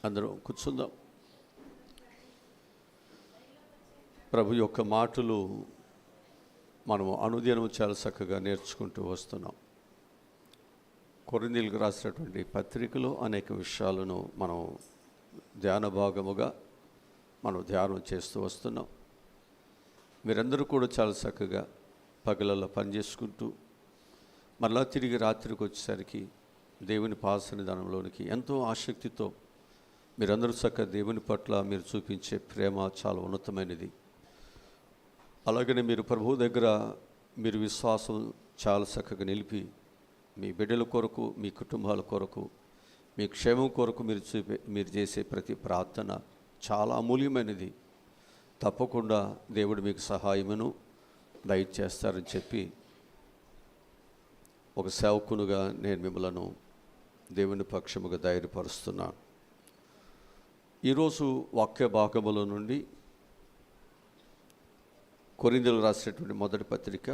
అందరం కూర్చుందాం. ప్రభు యొక్క మాటలు మనము అనుదినం చాలా చక్కగా నేర్చుకుంటూ వస్తున్నాం. కొరింథీయులకు రాసినటువంటి పత్రికలో అనేక విషయాలను మనం ధ్యాన భాగముగా మనం ధ్యానం చేస్తూ వస్తున్నాం. మీరందరూ కూడా చాలా చక్కగా పగలల్లో పనిచేసుకుంటూ మరలా తిరిగి రాత్రికి వచ్చేసరికి దేవుని పాసన్నిధానంలోనికి ఎంతో ఆసక్తితో మీరందరూ చక్కగా దేవుని పట్ల మీరు చూపించే ప్రేమ చాలా ఉన్నతమైనది. అలాగనే మీరు ప్రభువు దగ్గర మీరు విశ్వాసం చాలా చక్కగా నిలిపి మీ బిడ్డల కొరకు, మీ కుటుంబాల కొరకు, మీ క్షేమం కొరకు మీరు చేసే ప్రతి ప్రార్థన చాలా అమూల్యమైనది. తప్పకుండా దేవుడు మీకు సహాయమును దయచేస్తారని చెప్పి ఒక సేవకునుగా నేను మిమ్మలను దేవుని పక్షముగా ధైర్యపరుస్తున్నాను. ఈరోజు వాక్య భాగముల నుండి కొరింథీయులకు రాసినటువంటి మొదటి పత్రిక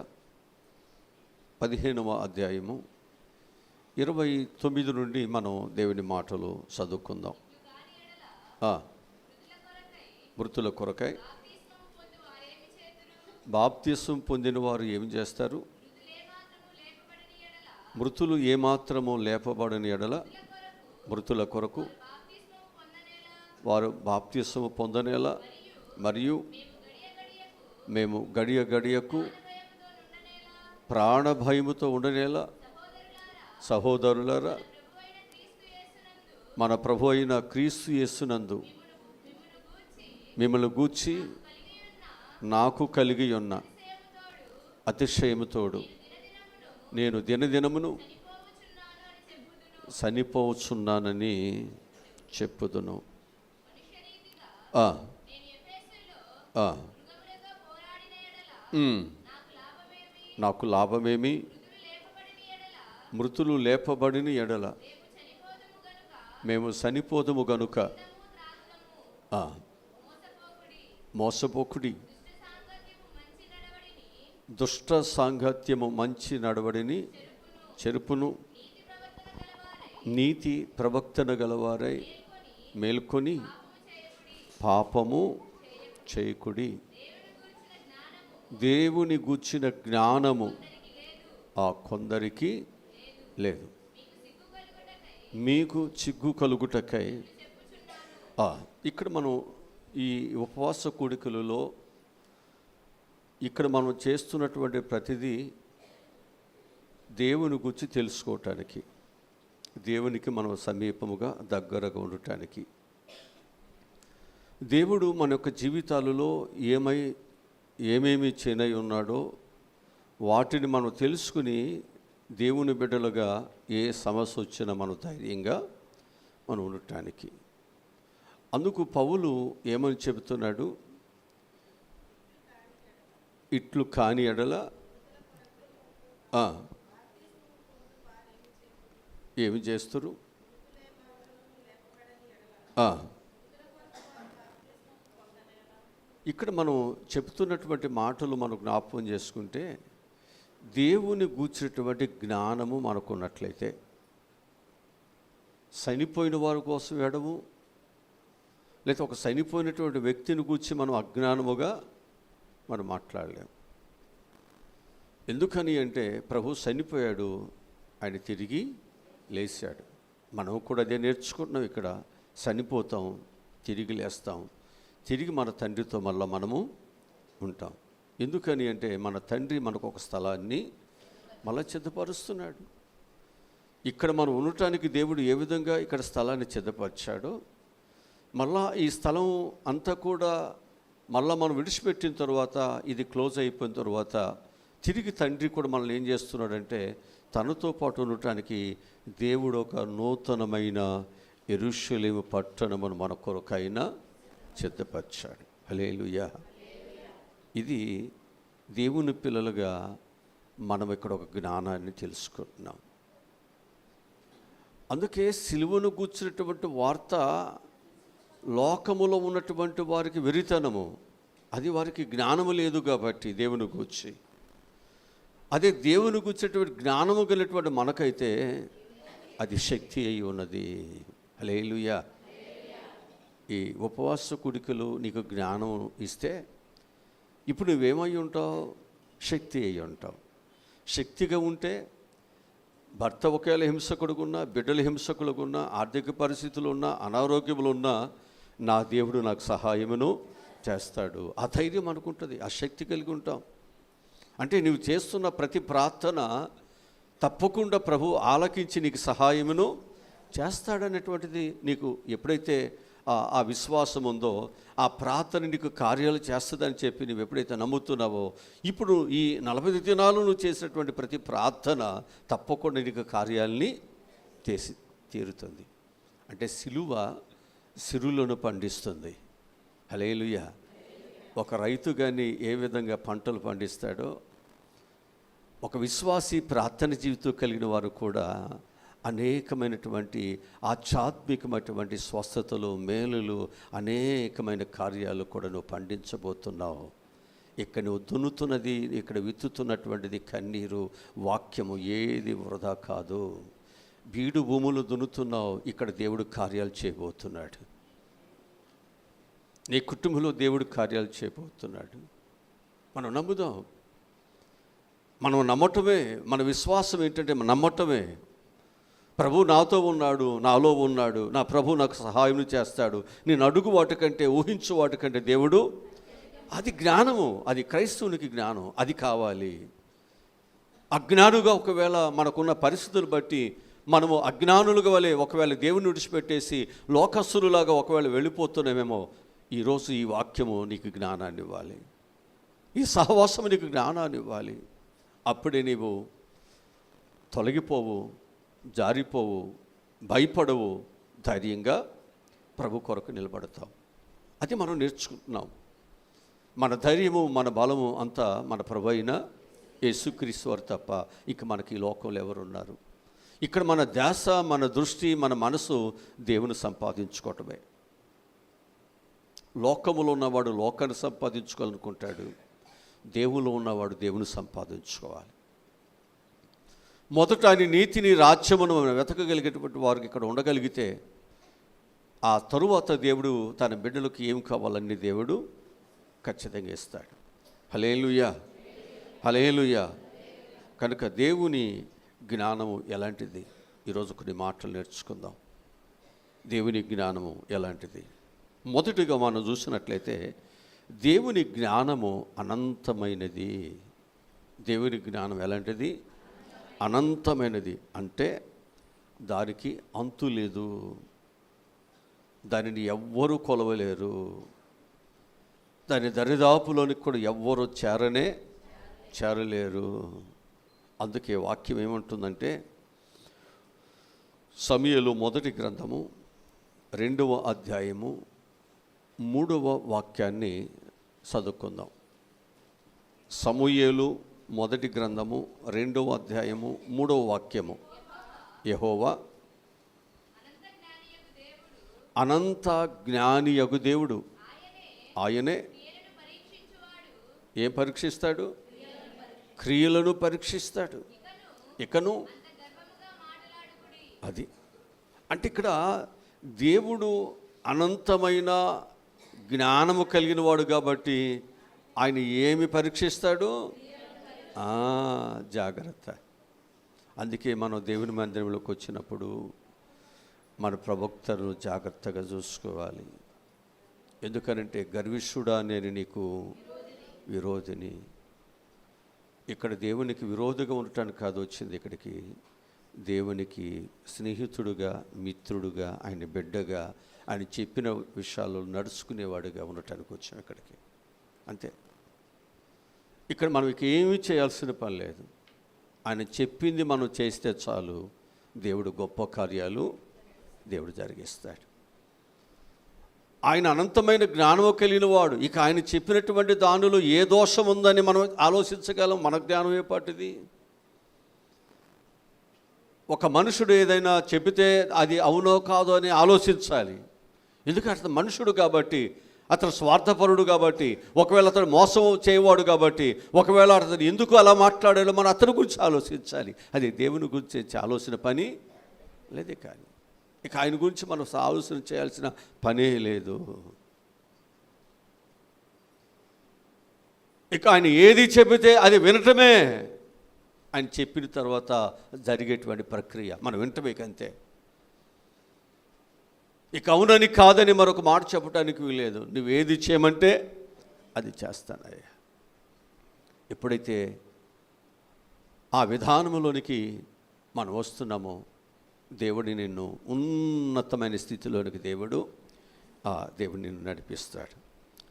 15వ అధ్యాయము 29 నుండి మనం దేవుని మాటలు చదువుకుందాం. మృతుల కొరకై బాప్తిసం పొందిన వారు ఏమి చేస్తారు? మృతులు ఏమాత్రము లేపబడని ఎడల మృతుల కొరకు వారు బాప్తిసము పొందనేలా, మరియు మేము గడియ గడియకు ప్రాణభయముతో ఉండనేలా, సహోదరులారా, మన ప్రభు అయిన క్రీస్తు యేసునందు మిమ్మల్ని గూర్చి నాకు కలిగి ఉన్న అతిశయముతోడు నేను దినదినమును చనిపోవచ్చున్నానని చెప్పుదును. నాకు లాభమేమి? మృతులు లేపబడిన ఎడల మేము చనిపోదుము గనుక మోసపోకుడి. దుష్ట సాంగత్యము మంచి నడవడిని చెరుపును. నీతి ప్రవక్తన గలవారై మేల్కొని పాపము చేయకుడి. దేవుని గూర్చిన జ్ఞానము ఆ కొందరికి లేదు. మీకు చిగ్గు కలుగుటకై ఇక్కడ మనం ఈ ఉపవాస కూడికలలో ఇక్కడ మనం చేస్తున్నటువంటి ప్రతిదీ దేవుని గురించి తెలుసుకోవటానికి, దేవునికి మనం సమీపముగా దగ్గరగా ఉండటానికి. దేవుడు మన యొక్క జీవితాలలో ఏమేమి చేయనై ఉన్నాడో వాటిని మనం తెలుసుకుని దేవుని బిడ్డలుగా ఏ సమస్య వచ్చినా మనం ధైర్యంగా మనం ఉండటానికి. అందుకు పౌలు ఏమని చెబుతున్నాడు? ఇట్లు కాని ఎడల ఏమి చేస్తారు? ఇక్కడ మనం చెప్తున్నటువంటి మాటలు మనం జ్ఞాపకం చేసుకుంటే, దేవుని గూర్చినటువంటి జ్ఞానము మనకు ఉన్నట్లయితే చనిపోయిన వారి కోసం ఎడము, లేదా ఒక చనిపోయినటువంటి వ్యక్తిని గూర్చి మనం అజ్ఞానముగా మనం మాట్లాడలేము. ఎందుకని అంటే ప్రభు చనిపోయాడు, ఆయన తిరిగి లేచాడు. మనం కూడా అదే నేర్చుకుంటున్నాం. ఇక్కడ చనిపోతాం, తిరిగి లేస్తాం, తిరిగి మన తండ్రితో మళ్ళీ మనము ఉంటాం. ఎందుకని అంటే మన తండ్రి మనకు ఒక స్థలాన్ని మళ్ళీ సిద్ధపరుస్తున్నాడు. ఇక్కడ మనం ఉండటానికి దేవుడు ఏ విధంగా ఇక్కడ స్థలాన్ని సిద్ధపరిచాడో, మళ్ళా ఈ స్థలం అంతా కూడా మళ్ళీ మనం విడిచిపెట్టిన తర్వాత, ఇది క్లోజ్ అయిపోయిన తర్వాత తిరిగి తండ్రి కూడా మనల్ని ఏం చేస్తున్నాడంటే తనతో పాటు ఉండటానికి దేవుడు ఒక నూతనమైన యెరూషలేము పట్టణమును మన కొరకైనా సిద్ధపరిచాడు. హల్లెలూయా. ఇది దేవుని పిల్లలుగా మనం ఇక్కడ ఒక జ్ఞానాన్ని తెలుసుకుంటున్నాం. అందుకే సిలువను గూర్చినటువంటి వార్త లోకములో ఉన్నటువంటి వారికి వెరితనము, అది వారికి జ్ఞానము లేదు కాబట్టి దేవుని గూర్చి. అదే దేవుని గూర్చినటువంటి జ్ఞానము కలిగినటువంటి మనకైతే అది శక్తి అయి ఉన్నది. హల్లెలూయా. ఈ ఉపవాస కూడికలు నీకు జ్ఞానం ఇస్తే ఇప్పుడు నువ్వేమై ఉంటావు? శక్తి అయి ఉంటావు. శక్తిగా ఉంటే భర్త ఒకవేళ హింసకుడుగా ఉన్నా, బిడ్డలు హింసకులుగా ఉన్నా, ఆర్థిక పరిస్థితులు ఉన్నా, అనారోగ్యములు ఉన్నా, నా దేవుడు నాకు సహాయమును చేస్తాడు. ఆ ధైర్యం అనుకుంటుంది, ఆ శక్తి కలిగి ఉంటాం. అంటే నువ్వు చేస్తున్న ప్రతి ప్రార్థన తప్పకుండా ప్రభు ఆలకించి నీకు సహాయమును చేస్తాడనేటువంటిది నీకు ఎప్పుడైతే ఆ విశ్వాసం ఉందో, ఆ ప్రార్థన నీకు కార్యాలు చేస్తుందని చెప్పి నువ్వు ఎప్పుడైతే నమ్ముతున్నావో, ఇప్పుడు ఈ 40 దినాలు నువ్వు చేసినటువంటి ప్రతి ప్రార్థన తప్పకుండా నీకు కార్యాలని తీరుతుంది. అంటే సిలువ సిరులను పండిస్తుంది. హల్లెలూయా. ఒక రైతు కానీ ఏ విధంగా పంటలు పండిస్తాడో, ఒక విశ్వాసి ప్రార్థన జీవితం కలిగిన వారు కూడా అనేకమైనటువంటి ఆధ్యాత్మికమైనటువంటి స్వస్థతలు, మేలులు, అనేకమైన కార్యాలు కూడా నువ్వు పండించబోతున్నావు. ఇక్కడ నువ్వు దున్నుతున్నది, ఇక్కడ విత్తుతున్నటువంటిది కన్నీరు, వాక్యము ఏది వృధా కాదు. బీడు భూములు దున్నుతున్నావు, ఇక్కడ దేవుడు కార్యాలు చేయబోతున్నాడు. నీ కుటుంబంలో దేవుడు కార్యాలు చేయబోతున్నాడు. మనం నమ్ముదాం. మనం నమ్మటమే, మన విశ్వాసం ఏంటంటే నమ్మటమే. ప్రభు నాతో ఉన్నాడు, నాలో ఉన్నాడు, నా ప్రభు నాకు సహాయం చేస్తాడు. నేను అడుగు వాటికంటే, ఊహించు వాటికంటే దేవుడు, అది జ్ఞానము, అది క్రైస్తవునికి జ్ఞానం, అది కావాలి. అజ్ఞానుగా ఒకవేళ మనకున్న పరిస్థితులు బట్టి మనము అజ్ఞానులుగా వలె ఒకవేళ దేవుని విడిచిపెట్టేసి లోకస్తులులాగా ఒకవేళ వెళ్ళిపోతున్నామేమో, ఈరోజు ఈ వాక్యము నీకు జ్ఞానాన్ని ఇవ్వాలి, ఈ సహవాసము నీకు జ్ఞానాన్ని ఇవ్వాలి. అప్పుడే నీవు తొలగిపోవు, జారిపోవు, భయపడవు, ధైర్యంగా ప్రభు కొరకు నిలబడతావు. అది మనం నేర్చుకుంటున్నాం. మన ధైర్యము, మన బలము అంతా మన ప్రభు అయిన యేసుక్రీస్తు వారు తప్ప ఇక మనకి ఈ లోకంలో ఎవరున్నారు? ఇక్కడ మన ధ్యాస, మన దృష్టి, మన మనసు దేవుని సంపాదించుకోవటమే. లోకములో ఉన్నవాడు లోకాన్ని సంపాదించుకోవాలనుకుంటాడు, దేవులో ఉన్నవాడు దేవుని సంపాదించుకోవాలి. మొదట ఆయన నీతిని, రాజ్యమును మనం వెతకగలిగేటువంటి వారికి ఇక్కడ ఉండగలిగితే, ఆ తరువాత దేవుడు తన బిడ్డలకు ఏం కావాలన్నీ దేవుడు ఖచ్చితంగా ఇస్తాడు. హల్లెలూయా, హల్లెలూయా. కనుక దేవుని జ్ఞానము ఎలాంటిది? ఈరోజు కొన్ని మాటలు నేర్చుకుందాం. దేవుని జ్ఞానము ఎలాంటిది? మొదటిగా మనం చూసినట్లయితే దేవుని జ్ఞానము అనంతమైనది. దేవుని జ్ఞానం ఎలాంటిది? అనంతమైనది. అంటే దానికి అంతు లేదు, దానిని ఎవ్వరూ కొలవలేరు, దాని దరిదాపులోనికి కూడా ఎవ్వరూ చేరలేరు. అందుకే వాక్యం ఏమంటుందంటే, సమూయేలు మొదటి గ్రంథము 2వ అధ్యాయము 3వ వాక్యాన్ని చదువుకుందాం. సమూయేలు మొదటి గ్రంథము 2వ అధ్యాయము 3వ వాక్యము. యెహోవా అనంత జ్ఞానియగు దేవుడు, ఆయనే ఏం పరీక్షిస్తాడు? క్రియలను పరీక్షిస్తాడు. ఇకను అది అంటే ఇక్కడ దేవుడు అనంతమైన జ్ఞానము కలిగిన వాడు కాబట్టి ఆయన ఏమి పరీక్షిస్తాడు? జాగ్రత్త. అందుకే మనం దేవుని మందిరంలోకి వచ్చినప్పుడు మన ప్రవక్తను జాగ్రత్తగా చూసుకోవాలి. ఎందుకనంటే, గర్విష్ఠుడా నేను నీకు విరోధిని. ఇక్కడ దేవునికి విరోధిగా ఉండటానికి కాదు వచ్చింది ఇక్కడికి, దేవునికి స్నేహితుడుగా, మిత్రుడుగా, ఆయన బిడ్డగా, ఆయన చెప్పిన విషయాల్లో నడుచుకునేవాడుగా ఉండటానికి వచ్చాం ఇక్కడికి. అంతే. ఇక్కడ మనం ఏమీ చేయాల్సిన పని లేదు. ఆయన చెప్పింది మనం చేస్తే చాలు, దేవుడు గొప్ప కార్యాలు దేవుడు జరిగిస్తాడు. ఆయన అనంతమైన జ్ఞానము కలిగిన వాడు. ఇక ఆయన చెప్పినటువంటి దానిలో ఏ దోషం ఉందని మనం ఆలోచించగలం. మన జ్ఞానం ఏ పాటిది? ఒక మనుషుడు ఏదైనా చెబితే అది అవునో కాదో అని ఆలోచించాలి. ఎందుకంటే అతను మనుషుడు కాబట్టి, అతను స్వార్థపరుడు కాబట్టి, ఒకవేళ అతను మోసం చేయవాడు కాబట్టి, ఒకవేళ అతను ఎందుకు అలా మాట్లాడాలో మనం అతని గురించి ఆలోచించాలి. అది దేవుని గురించి ఆలోచన పని లేదే. కానీ ఇక ఆయన గురించి మనం ఆలోచన చేయాల్సిన పనే లేదు. ఇక ఆయన ఏది చెబితే అది వినటమే. ఆయన చెప్పిన తర్వాత జరిగేటువంటి ప్రక్రియ మనం వినటమే అంతే. ఇక అవునని కాదని మరొక మాట చెప్పడానికి వీలేదు. నువ్వేది చేయమంటే అది చేస్తానయ్యా. ఎప్పుడైతే ఆ విధానంలోనికి మనం వస్తున్నామో దేవుడు నిన్ను ఉన్నతమైన స్థితిలోనికి దేవుడు నిన్ను నడిపిస్తాడు.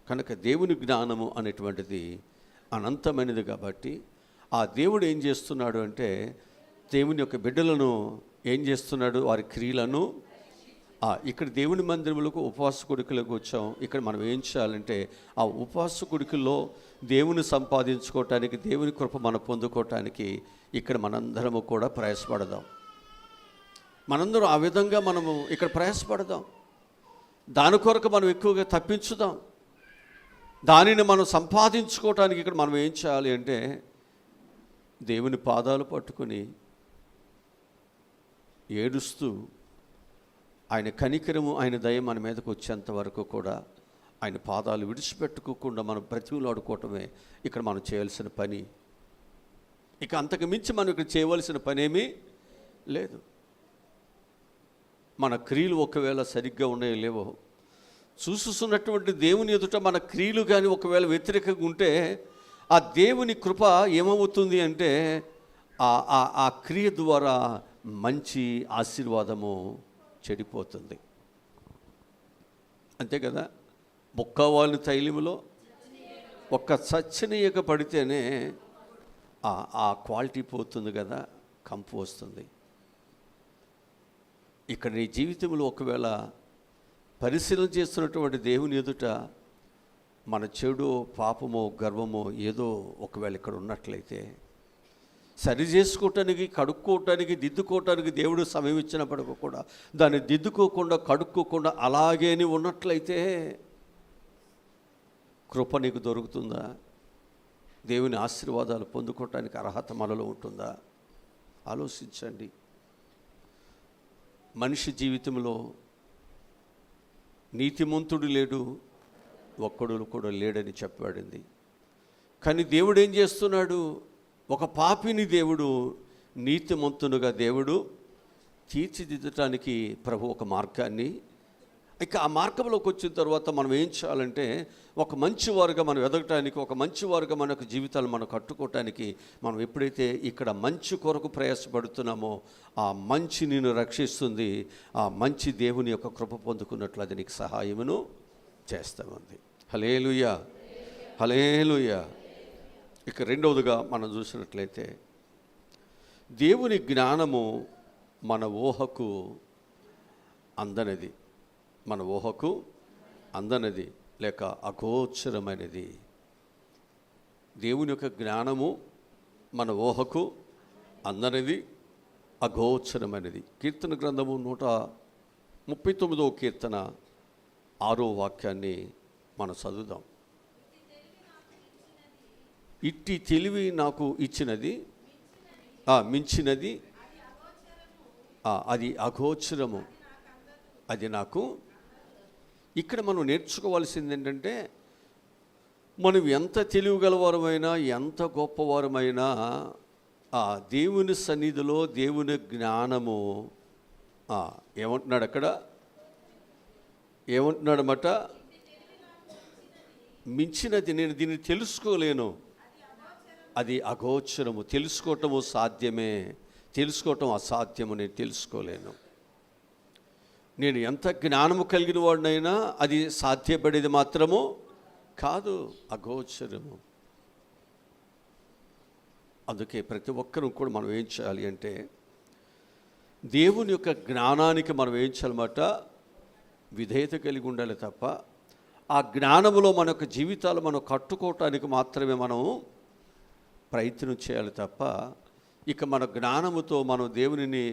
కనుక దేవుని జ్ఞానము అనేటువంటిది అనంతమైనది కాబట్టి ఆ దేవుడు ఏం చేస్తున్నాడు అంటే దేవుని యొక్క బిడ్డలను ఏం చేస్తున్నాడు, వారి క్రియలను ఇక్కడ దేవుని మందిరములకు ఉపవాస కొడుకులకు వచ్చాం. ఇక్కడ మనం ఏం చేయాలంటే ఆ ఉపవాస కొడుకుల్లో దేవుని సంపాదించుకోవటానికి, దేవుని కృప మనం పొందుకోవటానికి ఇక్కడ మనందరము కూడా ప్రయాసపడదాం. మనందరం ఆ విధంగా మనము ఇక్కడ ప్రయాసపడదాం. దాని కొరకు మనం ఎక్కువగా తప్పించుదాం. దానిని మనం సంపాదించుకోవటానికి ఇక్కడ మనం ఏం చేయాలి అంటే దేవుని పాదాలు పట్టుకొని ఏడుస్తూ ఆయన కనికరము, ఆయన దయ మన మీదకు వచ్చేంత వరకు కూడా ఆయన పాదాలు విడిచిపెట్టుకోకుండా మనం బ్రతిమలాడుకోవటమే ఇక్కడ మనం చేయాల్సిన పని. ఇక అంతకు మించి మనం ఇక్కడ చేయవలసిన పనేమీ లేదు. మన క్రియలు ఒకవేళ సరిగ్గా ఉన్నాయో లేవో చూస్తున్నటువంటి దేవుని ఎదుట మన క్రియలు కానీ ఒకవేళ వ్యతిరేకంగా ఉంటే ఆ దేవుని కృప ఏమవుతుంది అంటే ఆ క్రియ ద్వారా మంచి ఆశీర్వాదము చెడిపోతుంది. అంతే కదా. బొక్కవాళ్ళని తైలములో ఒక్క చచ్చనీయక పడితేనే ఆ క్వాలిటీ పోతుంది కదా, కంపు వస్తుంది. ఇక్కడ నీ జీవితంలో ఒకవేళ పరిశీలన చేస్తున్నటువంటి దేవుని ఎదుట మన చెడు, పాపమో, గర్వమో ఏదో ఒకవేళ ఇక్కడ ఉన్నట్లయితే సరి చేసుకోవటానికి, కడుక్కోవటానికి, దిద్దుకోవటానికి దేవుడు సమయం ఇచ్చినప్పటికీ కూడా దాన్ని దిద్దుకోకుండా, కడుక్కోకుండా అలాగే ఉన్నట్లయితే కృప నీకు దొరుకుతుందా? దేవుని ఆశీర్వాదాలు పొందుకోవటానికి అర్హత మనలో ఉంటుందా? ఆలోచించండి. మనిషి జీవితంలో నీతిమంతుడు లేడు, ఒక్కడు కూడా లేడని చెప్పబడింది. కానీ దేవుడు ఏం చేస్తున్నాడు? ఒక పాపిని దేవుడు నీతిమంతునుగా దేవుడు తీర్చిదిద్దటానికి ప్రభు ఒక మార్గాన్ని, ఇక ఆ మార్గంలోకి వచ్చిన తర్వాత మనం ఏం చేయాలంటే ఒక మంచి వారుగా మనం ఎదగటానికి, ఒక మంచి వారుగా మన యొక్క జీవితాలు మనం కట్టుకోవటానికి మనం ఎప్పుడైతే ఇక్కడ మంచి కొరకు ప్రయాసపడుతున్నామో ఆ మంచి నిన్ను రక్షిస్తుంది. ఆ మంచి దేవుని యొక్క కృప పొందుకున్నట్లు అది నీకు సహాయమును చేస్తామంది. హల్లెలూయా, హల్లెలూయా. ఇక రెండవదిగా మనం చూసినట్లయితే దేవుని జ్ఞానము మన ఊహకు అందనిది, మన ఊహకు అందనిది లేక అగోచరమైనది. దేవుని యొక్క జ్ఞానము మన ఊహకు అందనిది, అగోచరమైనది. కీర్తన గ్రంథము 139వ కీర్తన 6వ వాక్యాన్ని మనం చదువుదాం. ఇట్టి తెలివి నాకు ఇచ్చినది, మించినది, అది అగోచరము, అది నాకు. ఇక్కడ మనం నేర్చుకోవాల్సింది ఏంటంటే మనం ఎంత తెలివిగలవారమైనా, ఎంత గొప్పవారమైనా ఆ దేవుని సన్నిధిలో దేవుని జ్ఞానము ఏమంటున్నాడు అక్కడ? ఏమంటున్నాడన్నమాట? మించినది, నేను దీన్ని తెలుసుకోలేను, అది అగోచరము. తెలుసుకోవటము సాధ్యమే, తెలుసుకోవటం అసాధ్యము. నేను తెలుసుకోలేను. నేను ఎంత జ్ఞానము కలిగిన వాడినైనా అది సాధ్యపడేది మాత్రము కాదు, అగోచరము. అందుకే ప్రతి ఒక్కరూ కూడా మనం ఏం చేయాలి అంటే దేవుని యొక్క జ్ఞానానికి మనం ఏం చేయాలన్నమాట? విధేయత కలిగి ఉండాలి తప్ప ఆ జ్ఞానములో మన యొక్క జీవితాలు మనం కట్టుకోవటానికి మాత్రమే మనం ప్రయత్నం చేయాలి తప్ప ఇక మన జ్ఞానముతో మనం దేవునిని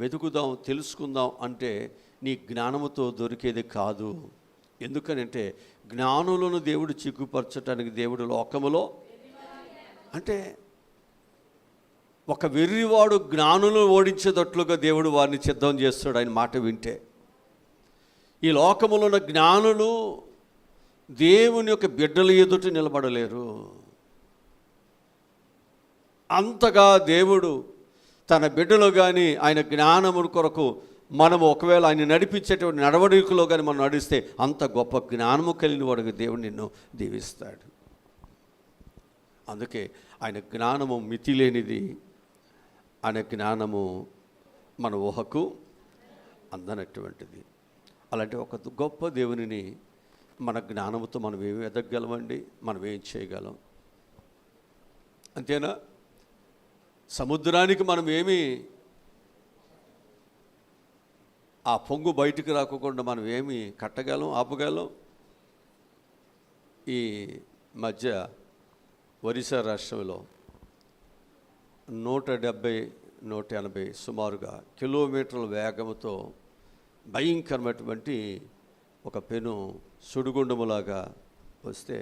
వెతుకుదాం, తెలుసుకుందాం అంటే నీ జ్ఞానముతో దొరికేది కాదు. ఎందుకనంటే జ్ఞానులను దేవుడు చిక్కుపరచటానికి దేవుడు లోకములో అంటే ఒక వెర్రివాడు జ్ఞానులను ఓడించేటట్లుగా దేవుడు వారిని సిద్ధం చేస్తాడు ఆయన మాట వింటే. ఈ లోకములో ఉన్న జ్ఞానులు దేవుని యొక్క బిడ్డల ఎదుట నిలబడలేరు. అంతగా దేవుడు తన బిడ్డలో కానీ ఆయన జ్ఞానము కొరకు మనము ఒకవేళ ఆయన నడిపించేటువంటి నడవడికలో కానీ మనం నడిస్తే అంత గొప్ప జ్ఞానము కలిగిన వాడికి దేవుడు నిన్ను దీవిస్తాడు. అందుకే ఆయన జ్ఞానము మితిలేనిది, ఆయన జ్ఞానము మన ఊహకు అందనటువంటిది. అలాంటి ఒక గొప్ప దేవునిని మన జ్ఞానముతో మనం ఏమి ఎదగగలమండి? మనం ఏం చేయగలం? అంతేనా? సముద్రానికి మనం ఏమి ఆ పొంగు బయటికి రాకుండా మనం ఏమి కట్టగలం, ఆపగలం? ఈ మధ్య ఒరిస్సా రాష్ట్రంలో 170-180 సుమారుగా కిలోమీటర్ల వేగంతో భయంకరమైనటువంటి ఒక పెను సుడిగుండములాగా వస్తే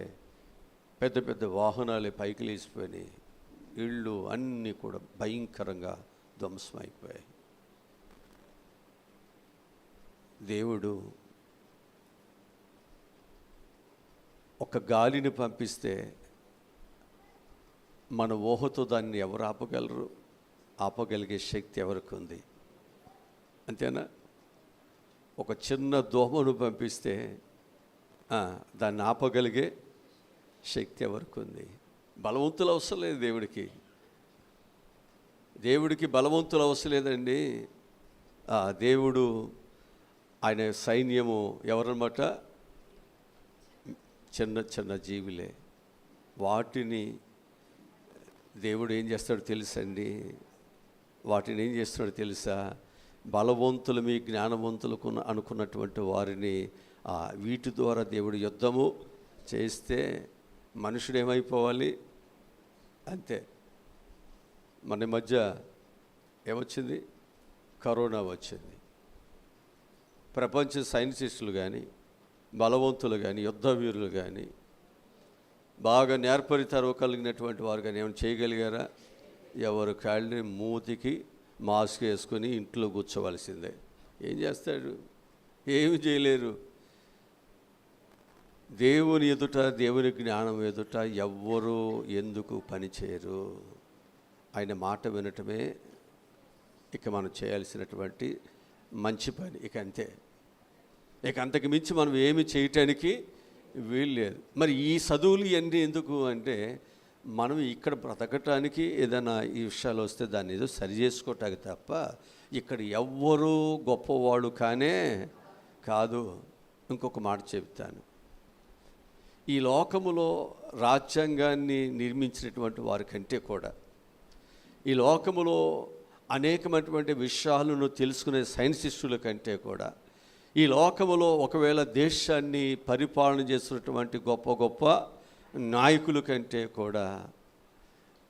పెద్ద పెద్ద వాహనాలే పైకి లేచిపోయినాయి. ఇళ్ళు అన్నీ కూడా భయంకరంగా ధ్వంసమైపోయాయి. దేవుడు ఒక గాలిని పంపిస్తే మన ఊహతో దాన్ని ఎవరు ఆపగలరు? ఆపగలిగే శక్తి ఎవరికి ఉంది? అంతేనా? ఒక చిన్న దోమను పంపిస్తే దాన్ని ఆపగలిగే శక్తి ఎవరికి ఉంది? బలవంతులు అవసరం లేదు దేవుడికి. దేవుడికి బలవంతులు అవసరం లేదండి. దేవుడు ఆయన సైన్యము ఎవరన్నమాట? చిన్న చిన్న జీవులే. వాటిని దేవుడు ఏం చేస్తాడో తెలుసండి? వాటిని ఏం చేస్తున్నాడో తెలుసా? బలవంతులు మీ జ్ఞానవంతులకు అనుకున్నటువంటి వారిని వీటి ద్వారా దేవుడు యుద్ధము చేస్తే మనుషుడు ఏమైపోవాలి? అంతే. మన మధ్య ఏమొచ్చింది? కరోనా వచ్చింది. ప్రపంచ సైంటిస్టులు కానీ, బలవంతులు కానీ, యుద్ధ వీరులు కానీ, బాగా నేర్పరితనం కలిగినటువంటి వారు కానీ ఏమైనా చేయగలిగారా? ఎవరు కాళ్ళని మూతికి మాస్క్ వేసుకొని ఇంట్లో కూర్చోవలసిందే. ఏం చేస్తాడు? ఏమి చేయలేరు. దేవుని ఎదుట, దేవుని జ్ఞానం ఎదుట ఎవ్వరూ ఎందుకు పనిచేయరు. ఆయన మాట వినటమే ఇక మనం చేయాల్సినటువంటి మంచి పని. ఇక అంతే. ఇక అంతకు మించి మనం ఏమి చేయటానికి వీలు లేదు. మరి ఈ చదువులు ఇవన్నీ ఎందుకు అంటే మనం ఇక్కడ బ్రతకటానికి ఏదైనా ఈ విషయాలు వస్తే దాన్ని ఏదో సరి చేసుకోవటానికి తప్ప ఇక్కడ ఎవ్వరూ గొప్పవాళ్ళు కానే కాదు. ఇంకొక మాట చెప్తాను. ఈ లోకములో రాజ్యాంగాన్ని నిర్మించినటువంటి వారి కంటే కూడా, ఈ లోకములో అనేకమైనటువంటి విషయాలను తెలుసుకునే సైంటిస్టుల కంటే కూడా, ఈ లోకములో ఒకవేళ దేశాన్ని పరిపాలన చేస్తున్నటువంటి గొప్ప గొప్ప నాయకుల కంటే కూడా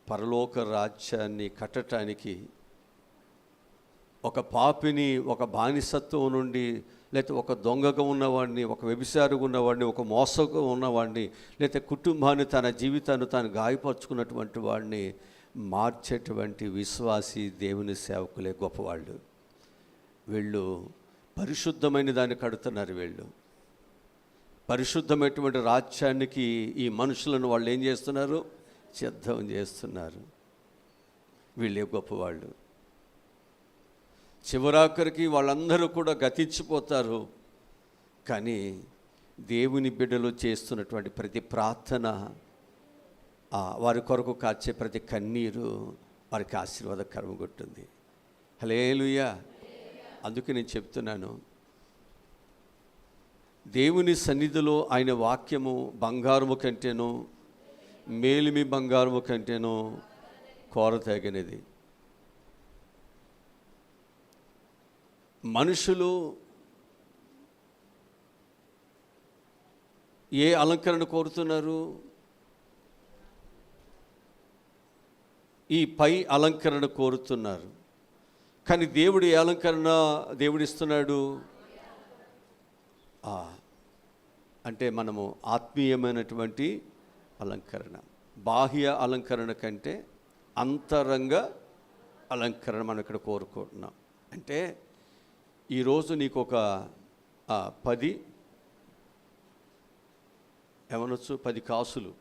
పరలోక రాజ్యాన్ని కట్టడానికి ఒక పాపిని, ఒక బానిసత్వం నుండి, లేకపోతే ఒక దొంగగా ఉన్నవాడిని, ఒక వ్యభిచారిగా ఉన్నవాడిని, ఒక మోసగా ఉన్నవాడిని, లేకపోతే కుటుంబాన్ని, తన జీవితాన్ని తాను గాయపరుచుకున్నటువంటి వాడిని మార్చేటువంటి విశ్వాసి దేవుని సేవకులే గొప్పవాళ్ళు. వీళ్ళు పరిశుద్ధమైన దాన్ని కడుతున్నారు. వీళ్ళు పరిశుద్ధమైనటువంటి రాజ్యానికి ఈ మనుషులను వాళ్ళు ఏం చేస్తున్నారు? సిద్ధం చేస్తున్నారు. వీళ్ళే గొప్పవాళ్ళు. చివరాఖరికి వాళ్ళందరూ కూడా గతించిపోతారు. కానీ దేవుని బిడ్డలు చేస్తున్నటువంటి ప్రతి ప్రార్థన, వారి కొరకు కాచే ప్రతి కన్నీరు వారికి ఆశీర్వాదకరం కొట్టింది. హల్లెలూయా. అందుకే నేను చెప్తున్నాను, దేవుని సన్నిధిలో ఆయన వాక్యము బంగారము కంటేనో, మేలిమి బంగారము కంటేనో కోరతగినది. మనుషులు ఏ అలంకరణ కోరుతున్నారు? ఈ పై అలంకరణ కోరుతున్నారు. కానీ దేవుడు ఏ అలంకరణ దేవుడిస్తున్నాడు అంటే మనము ఆత్మీయమైనటువంటి అలంకరణ. బాహ్య అలంకరణ కంటే అంతరంగ అలంకరణ మనం ఇక్కడ కోరుకుంటున్నాం. అంటే ఈరోజు నీకు ఒక 10 ఏమనొచ్చు 10 కాసులు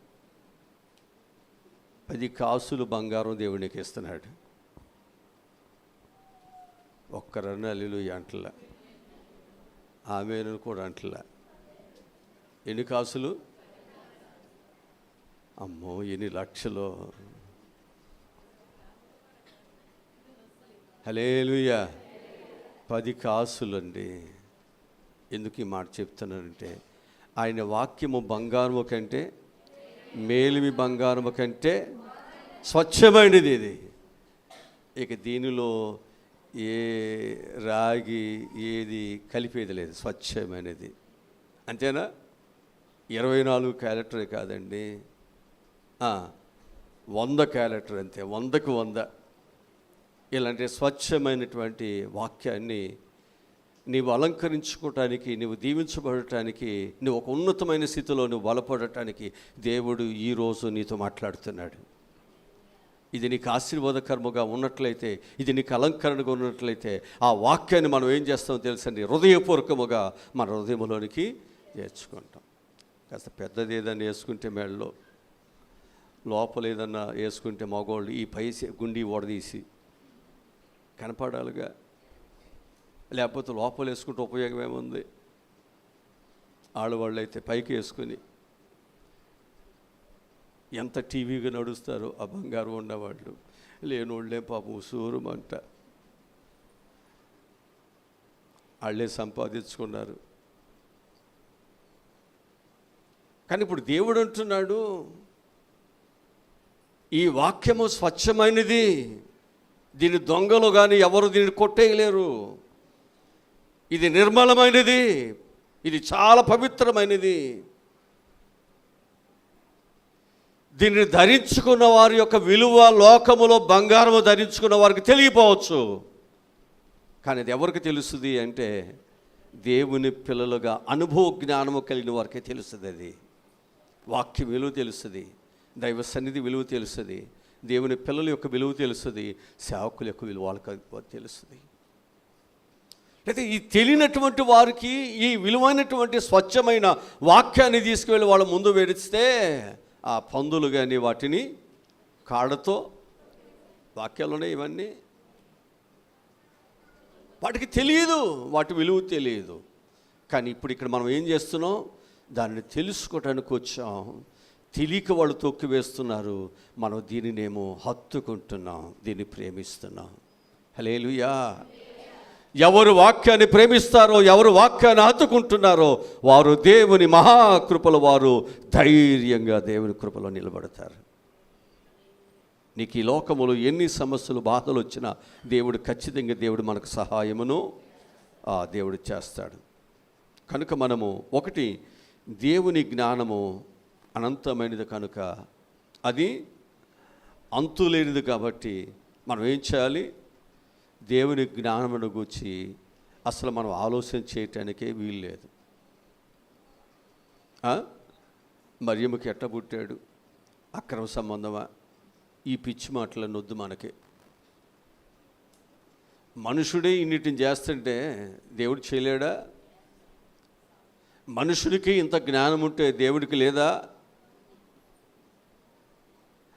10 కాసులు బంగారం దేవుడు నీకు ఇస్తున్నాడు. ఒక్కరన్న హల్లెలూయా అంటలా, ఆమేను కూడా అంటలా. ఎన్ని కాసులు? అమ్మో ఎన్ని లక్షలు! హల్లెలూయా! 10 కాసులండి. ఎందుకు ఈ మాట చెప్తున్నానంటే, ఆయన వాక్యము బంగారము కంటే, మేలిమి బంగారము కంటే స్వచ్ఛమైనది ఇది. ఇక దీనిలో ఏ రాగి ఏది కలిపేది లేదు, స్వచ్ఛమైనది. అంతేనా? 24 క్యారెక్టరే కాదండి, 100 క్యారెక్టర్ అంతే, 100కు 100. ఇలాంటి స్వచ్ఛమైనటువంటి వాక్యాన్ని నీవు అలంకరించుకోవటానికి, నీవు దీవించబడటానికి, నువ్వు ఒక ఉన్నతమైన స్థితిలో నువ్వు బలపడటానికి దేవుడు ఈరోజు నీతో మాట్లాడుతున్నాడు. ఇది నీకు ఆశీర్వాదకరముగా ఉన్నట్లయితే, ఇది నీకు అలంకరణగా ఉన్నట్లయితే, ఆ వాక్యాన్ని మనం ఏం చేస్తామో తెలుసండి, హృదయపూర్వకముగా మన హృదయంలోనికి చేర్చుకుంటాం. కాస్త పెద్దది ఏదన్నా వేసుకుంటే మెడలో, లోపల ఏదన్నా వేసుకుంటే మగవాళ్ళు ఈ పై గుండి ఓడదీసి కనపడాలిగా, లేకపోతే లోపల వేసుకుంటే ఉపయోగం ఏముంది? ఆడవాళ్ళు అయితే పైకి వేసుకుని ఎంత టీవీగా నడుస్తారో ఆ బంగారం ఉన్నవాళ్ళు. లేనోళ్ళే పాపం ఉసూరుమంట వాళ్ళే సంపాదించుకున్నారు. కానీ ఇప్పుడు దేవుడు అంటున్నాడు, ఈ వాక్యము స్వచ్ఛమైనది, దీని దొంగలు కానీ ఎవరు దీన్ని కొట్టేయలేరు. ఇది నిర్మలమైనది, ఇది చాలా పవిత్రమైనది. దీన్ని ధరించుకున్న వారి యొక్క విలువ లోకములో బంగారము ధరించుకున్న వారికి తెలియపోవచ్చు, కానీ అది ఎవరికి తెలుస్తుంది అంటే దేవుని పిల్లలుగా అనుభవ జ్ఞానము కలిగిన వారికే తెలుస్తుంది. అది వాక్య విలువ తెలుస్తుంది, దైవ సన్నిధి విలువ తెలుస్తుంది, దేవుని పిల్లల యొక్క విలువ తెలుస్తుంది, సేవకుల యొక్క విలువ వాళ్ళకి తెలుస్తుంది. అయితే ఈ తెలియనటువంటి వారికి ఈ విలువైనటువంటి స్వచ్ఛమైన వాక్యాన్ని తీసుకువెళ్ళి వాళ్ళ ముందు వేడిస్తే ఆ పందులు కానీ వాటిని కాళ్ళతో, వాక్యాలునే ఇవన్నీ, వాటికి తెలియదు, వాటి విలువ తెలియదు. కానీ ఇప్పుడు ఇక్కడ మనం ఏం చేస్తున్నాం, దాన్ని తెలుసుకోవటానికి వచ్చాం. తెలియక వాళ్ళు తొక్కివేస్తున్నారు, మనం దీనినేమో హత్తుకుంటున్నాం, దీన్ని ప్రేమిస్తున్నాం. హల్లెలూయా! ఎవరు వాక్యాన్ని ప్రేమిస్తారో, ఎవరు వాక్యాన్ని హత్తుకుంటున్నారో వారు దేవుని మహాకృపలో వారు ధైర్యంగా దేవుని కృపలో నిలబడతారు. నీకు ఈ లోకములో ఎన్ని సమస్యలు బాధలు వచ్చినా దేవుడు ఖచ్చితంగా దేవుడు మనకు సహాయమును దేవుడు చేస్తాడు. కనుక మనము ఒకటి, దేవుని జ్ఞానము అనంతమైనది కనుక అది అంతులేనిది. కాబట్టి మనం ఏం చేయాలి, దేవుని జ్ఞానమును గూర్చి అసలు మనం ఆలోచన చేయటానికే వీలు లేదు. మరియమ్మకి ఎట్ట పుట్టాడు, అక్రమ సంబంధమా, ఈ పిచ్చి మాటలను వద్దు మనకి. మనుషుడే ఇన్నిటిని చేస్తుంటే దేవుడు చేయలేడా? మనుషుడికి ఇంత జ్ఞానం ఉంటే దేవుడికి లేదా?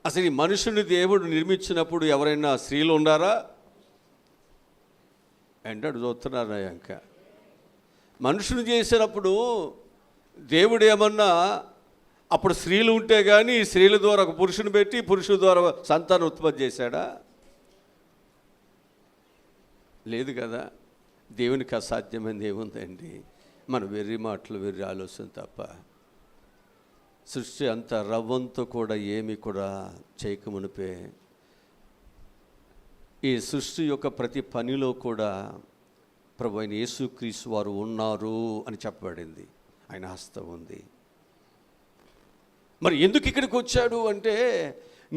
అసలు ఈ మనుషుని దేవుడు నిర్మించినప్పుడు ఎవరైనా స్త్రీలు ఉండారా? ఎంటాడు చూస్తున్నారా? ఇంకా మనుషుని చేసినప్పుడు దేవుడు ఏమన్నా అప్పుడు స్త్రీలు ఉంటే కానీ స్త్రీల ద్వారా ఒక పురుషుని పెట్టి పురుషుల ద్వారా సంతానం ఉత్పత్తి చేశాడా? లేదు కదా. దేవునికి అసాధ్యమైనది ఏముందండి? మన వెర్రి మాటలు, వెర్రి ఆలోచన తప్ప సృష్టి అంతా రవ్వంతో కూడా ఏమి కూడా చేయకమునిపే ఈ సృష్టి యొక్క ప్రతి పనిలో కూడా ప్రభు అయిన యేసుక్రీస్తు వారు ఉన్నారు అని చెప్పబడింది. ఆయన హస్తం ఉంది. మరి ఎందుకు ఇక్కడికి వచ్చాడు అంటే,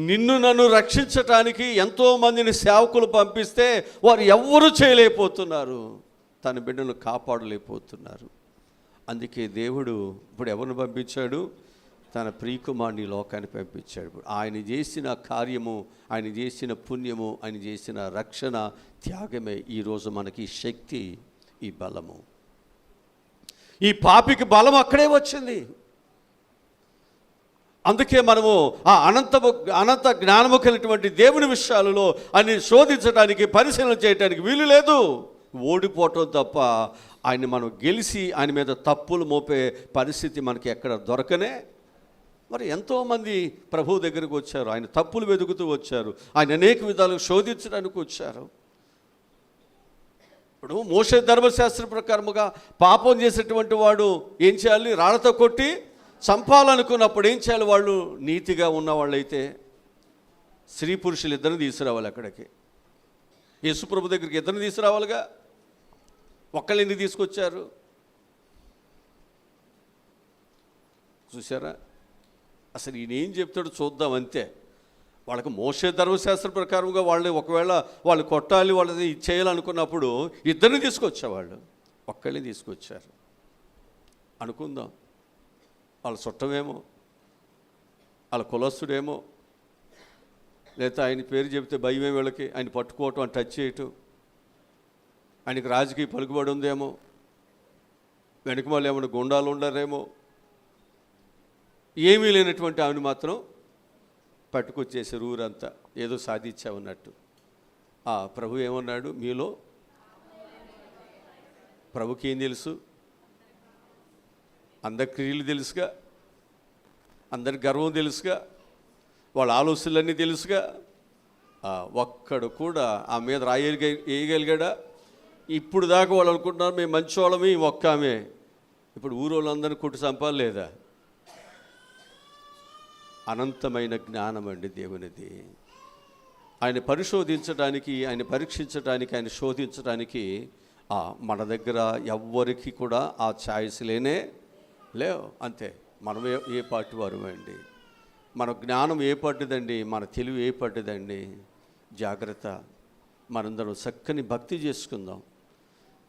నిన్ను నన్ను రక్షించటానికి ఎంతోమందిని సేవకులు పంపిస్తే వారు ఎవ్వరూ చేయలేకపోతున్నారు, తన బిడ్డను కాపాడలేకపోతున్నారు. అందుకే దేవుడు ఇప్పుడు ఎవరిని పంపించాడు? తన ప్రియకుమారుని లోకాన్ని పంపించాడు. ఆయన చేసిన కార్యము, ఆయన చేసిన పుణ్యము, ఆయన చేసిన రక్షణ త్యాగమే ఈరోజు మనకి శక్తి, ఈ బలము. ఈ పాపికి బలం అక్కడే వచ్చింది. అందుకే మనము ఆ అనంత జ్ఞానము కలిగినటువంటి దేవుని విషయాలలో అన్ని శోధించడానికి, పరిశీలన చేయడానికి వీలు లేదు. ఓడిపోవటం తప్ప ఆయన్ని మనం గెలిచి ఆయన మీద తప్పులు మోపే పరిస్థితి మనకి ఎక్కడ దొరకనే. మరి ఎంతోమంది ప్రభువు దగ్గరికి వచ్చారు, ఆయన తప్పులు వెతుకుతూ వచ్చారు, ఆయన అనేక విధాలుగా శోధించడానికి వచ్చారు. ఇప్పుడు మోషే ధర్మశాస్త్ర ప్రకారముగా పాపం చేసేటువంటి వాడు ఏం చేయాలి? రాళ్లతో కొట్టి చంపాలనుకున్నప్పుడు ఏం చేయాలి? వాళ్ళు నీతిగా ఉన్నవాళ్ళైతే స్త్రీ పురుషులు ఇద్దరిని తీసుకురావాలి అక్కడికి. యేసుప్రభు దగ్గరికి ఇద్దరిని తీసుకురావాలిగా. ఒక్కళ్ళు ఎందుకు తీసుకొచ్చారు చూసారా? అసలు ఈయన ఏం చెప్తాడో చూద్దాం అంతే. వాళ్ళకి మోషే ధర్మశాస్త్ర ప్రకారంగా వాళ్ళు ఒకవేళ వాళ్ళు కొట్టాలి, వాళ్ళది చేయాలనుకున్నప్పుడు ఇద్దరిని తీసుకొచ్చేవాళ్ళు. ఒక్కళ్ళని తీసుకొచ్చారు అనుకుందాం. వాళ్ళ చుట్టమేమో, వాళ్ళ కులస్తుడేమో, లేదా ఆయన పేరు చెబితే భయమే వీళ్ళకి, ఆయన పట్టుకోవటం, అని టచ్ చేయటం, ఆయనకి రాజకీయ పలుకుబడి ఉందేమో, వెనక వాళ్ళు ఏమైనా గుండాలు ఉండరేమో, ఏమీ లేనటువంటి ఆమెను మాత్రం పట్టుకొచ్చేసారు ఊరంతా, ఏదో సాధించామన్నట్టు. ప్రభు ఏమన్నాడు? మీలో ప్రభుకి ఏం తెలుసు? అందరి క్రియలు తెలుసుగా, అందరి గర్వం తెలుసుగా, వాళ్ళ ఆలోచనలన్నీ తెలుసుగా. ఒక్కడు కూడా ఆ మీద వేయగలిగాడా? ఇప్పుడు దాకా వాళ్ళు అనుకుంటున్నారు మేము మంచి వాళ్ళమే, ఒక్క ఆమె ఇప్పుడు ఊరోళ్ళందరినీ కొట్టి చంపాలేదా? అనంతమైన జ్ఞానం అండి దేవునిది. ఆయన పరిశోధించడానికి, ఆయన పరీక్షించడానికి, ఆయన శోధించడానికి మన దగ్గర ఎవ్వరికి కూడా ఆ ఛాయిస్ లేవు. అంతే. మనం ఏ పార్టీ వారమండి, మన జ్ఞానం ఏ పడ్డదండి, మన తెలివి ఏ పడ్డదండి. జాగ్రత్త. మనందరం చక్కని భక్తి చేసుకుందాం.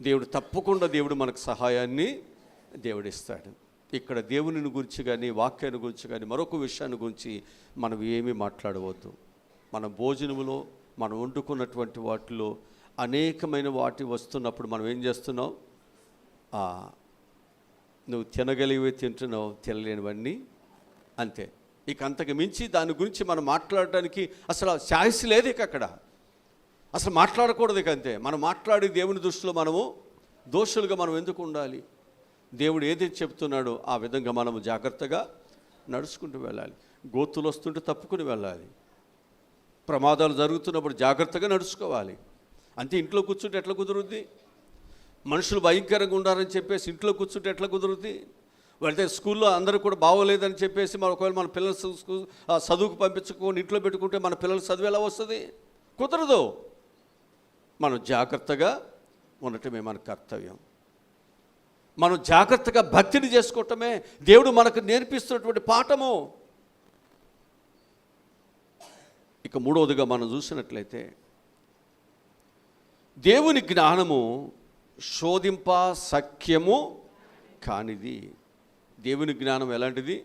దేవుడు మనకు సహాయాన్ని దేవుడిస్తాడు. ఇక్కడ దేవుని గురించి కానీ, వాక్యాన్ని గురించి కానీ, మరొక విషయాన్ని గురించి మనం ఏమీ మాట్లాడవద్దు. మన భోజనములో, మనం వండుకున్నటువంటి వాటిలో అనేకమైన వాటి వస్తున్నప్పుడు మనం ఏం చేస్తున్నావు? నువ్వు తినగలిగే తింటున్నావు, తినలేనివన్నీ అంతే. ఇక అంతకు మించి దాని గురించి మనం మాట్లాడడానికి అసలు ఛాయిస్ లేదు. ఇక అక్కడ అసలు మాట్లాడకూడదు. ఇక అంతే. మనం మాట్లాడి దేవుని దృష్టిలో మనము దోషులుగా మనం ఎందుకు ఉండాలి? దేవుడు ఏదైతే చెప్తున్నాడో ఆ విధంగా మనము జాగ్రత్తగా నడుచుకుంటూ వెళ్ళాలి. గోతులు వస్తుంటే తప్పుకుని వెళ్ళాలి. ప్రమాదాలు జరుగుతున్నప్పుడు జాగ్రత్తగా నడుచుకోవాలి. అంతే. ఇంట్లో కూర్చుంటే ఎట్లా కుదురుద్ది? మనుషులు భయంకరంగా ఉండాలని చెప్పేసి ఇంట్లో కూర్చుంటే ఎట్లా కుదురుద్ది? వెళ్తే స్కూల్లో అందరూ కూడా బాగోలేదని చెప్పేసి ఒకవేళ మన పిల్లలు చదువుకు పంపించుకొని ఇంట్లో పెట్టుకుంటే మన పిల్లలు చదువు ఎలా వస్తుంది? కుదరదు. మనం జాగ్రత్తగా ఉండటమే మన కర్తవ్యం. మనం జాగ్రత్తగా భక్తిని చేసుకోవటమే దేవుడు మనకు నేర్పిస్తున్నటువంటి పాఠము. ఇక మూడవదిగా మనం చూసినట్లయితే దేవుని జ్ఞానము శోధింప సఖ్యము కానిది. దేవుని జ్ఞానం ఎలాంటిది?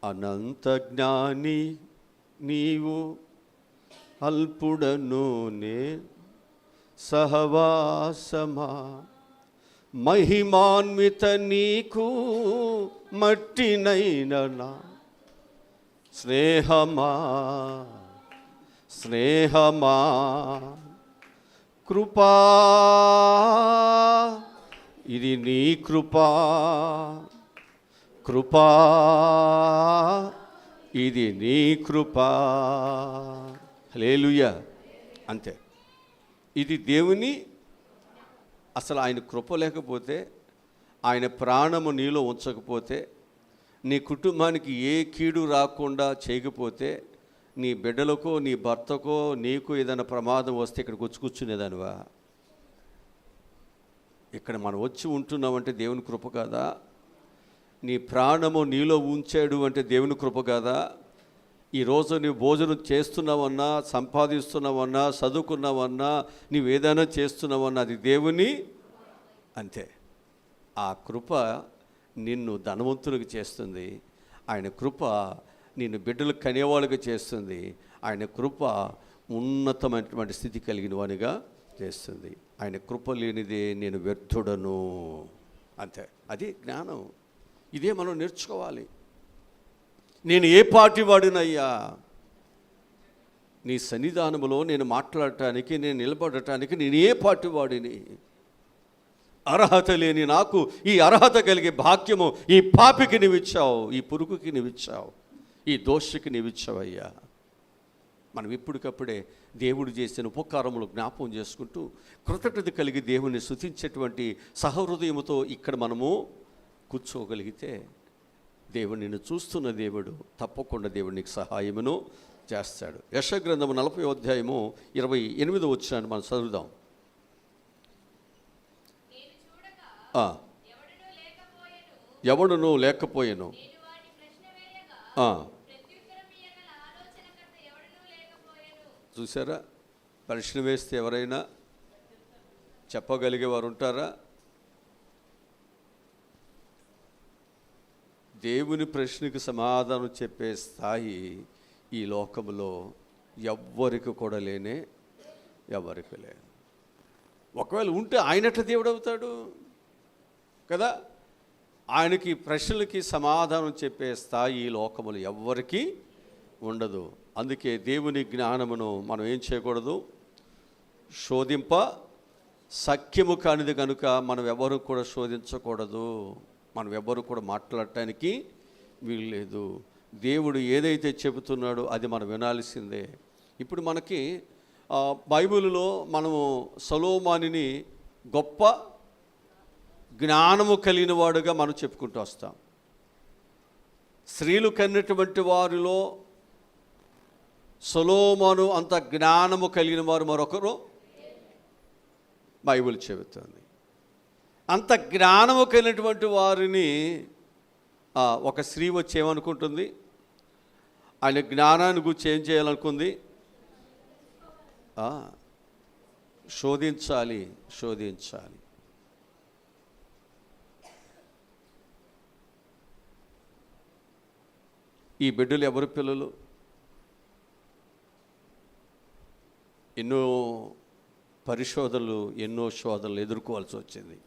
అనంత జ్ఞాని నీవు అల్పుడను నే సహవాసమా మహిమాన్విత నీకు మట్టినైనా స్నేహమా కృపా ఇది నీ కృపా ఇది నీ కృపా. హల్లెలూయా. అంతే. ఇది దేవుని అసలు ఆయన కృప లేకపోతే, ఆయన ప్రాణము నీలో ఉంచకపోతే, నీ కుటుంబానికి ఏ కీడు రాకుండా చేయకపోతే, నీ బిడ్డలకో నీ భర్తకో నీకు ఏదైనా ప్రమాదం వస్తే ఇక్కడికి వచ్చి కూర్చునేదానివా? ఇక్కడ మనం వచ్చి ఉంటున్నామంటే దేవుని కృప కాదా? నీ ప్రాణము నీలో ఉంచాడు అంటే దేవుని కృప కాదా? ఈరోజు నువ్వు భోజనం చేస్తున్నావన్నా, సంపాదిస్తున్నావన్నా, చదువుకున్నావన్నా, నువ్వు ఏదైనా చేస్తున్నావన్నా అది దేవుని అంతే. ఆ కృప నిన్ను ధనవంతులకు చేస్తుంది. ఆయన కృప నిన్ను బిడ్డలు కనేవాళ్ళుగా చేస్తుంది. ఆయన కృప ఉన్నతమైనటువంటి స్థితి కలిగిన వానిగా చేస్తుంది. ఆయన కృప లేనిదే నేను వ్యర్థుడను. అంతే, అది జ్ఞానం. ఇదే మనం నేర్చుకోవాలి. నేను ఏ పార్టీ వాడినయ్యా, నీ సన్నిధానములో నేను మాట్లాడటానికి, నేను నిలబడటానికి నేను ఏ పార్టీ వాడిని? అర్హత లేని నాకు ఈ అర్హత కలిగే భాగ్యము ఈ పాపికి నీవిచ్చావు, ఈ పురుగుకి నీవిచ్చావు, ఈ దోషికి నీవిచ్చావయ్యా. మనం ఇప్పటికప్పుడే దేవుడు చేసిన ఉపకారములు జ్ఞాపకం చేసుకుంటూ కృతజ్ఞత కలిగి దేవుని స్తుతించేటువంటి సహృదయముతో ఇక్కడ మనము కూర్చోగలిగితే దేవుడు నిన్ను చూస్తున్న దేవుడు తప్పకుండా దేవుడు నీకు సహాయమును చేస్తాడు. యెషయా గ్రంథము 40వ అధ్యాయము 28వ వచనాన్ని మనం చదువుదాం. ఎవడును లేకపోయెను. చూసారా, ప్రశ్న వేస్తే ఎవరైనా చెప్పగలిగేవారు ఉంటారా? దేవుని ప్రశ్నకు సమాధానం చెప్పే స్థాయి ఈ లోకంలో ఎవ్వరికి కూడా లేనే, ఎవరికి లేదు. ఒకవేళ ఉంటే ఆయనట్ల దేవుడు అవుతాడు కదా. ఆయనకి ప్రశ్నలకి సమాధానం చెప్పే స్థాయి ఈ లోకములు ఎవ్వరికీ ఉండదు. అందుకే దేవుని జ్ఞానమును మనం ఏం చేయకూడదు, శోధింప సఖ్యము కానిది కనుక మనం ఎవరు కూడా శోధించకూడదు, మనం ఎవరు కూడా మాట్లాడటానికి వీల్లేదు. దేవుడు ఏదైతే చెబుతున్నాడో అది మనం వినాల్సిందే. ఇప్పుడు మనకి బైబిల్లో మనము సొలొమోనుని గొప్ప జ్ఞానము కలిగిన వాడుగా మనం చెప్పుకుంటూ వస్తాం. స్త్రీలు కన్నటువంటి వారిలో సొలొమోను అంత జ్ఞానము కలిగిన వారు మరొకరు బైబిల్ చెబుతుంది. అంత జ్ఞానము కలిగినటువంటి వారిని ఒక స్త్రీ వచ్చి ఏమనుకుంటుంది, ఆయన జ్ఞానాన్ని గురించి ఏం చేయాలనుకుంది, శోధించాలి. ఈ బిడ్డలు ఎవరి పిల్లలు? ఎన్నో పరిశోధనలు, ఎన్నో శోధనలు ఎదుర్కోవాల్సి వచ్చింది.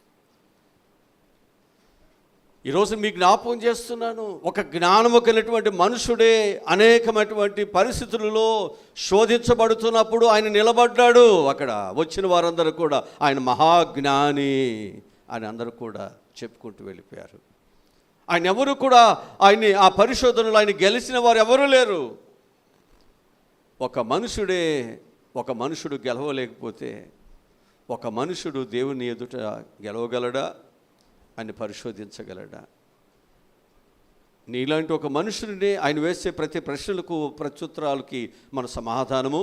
ఈరోజు మీకు జ్ఞాపకం చేస్తున్నాను, ఒక జ్ఞానము కలిగినటువంటి మనుషుడే అనేకమైనటువంటి పరిస్థితులలో శోధించబడుతున్నప్పుడు ఆయన నిలబడ్డాడు. అక్కడ వచ్చిన వారందరూ కూడా ఆయన మహాజ్ఞాని అని అందరూ కూడా చెప్పుకుంటూ వెళ్ళిపోయారు. ఆయన ఎవరు కూడా ఆయన్ని ఆ పరిశోధనలో ఆయన గెలిచిన వారు ఎవరూ లేరు. ఒక మనుషుడు గెలవలేకపోతే ఒక మనుషుడు దేవుని ఎదుట గెలవగలడా, ఆయన పరిశోధించగలడా? నీలాంటి ఒక మనుషుడిని ఆయన వేసే ప్రతి ప్రశ్నలకు, ప్రత్యుత్తరాలకి మన సమాధానము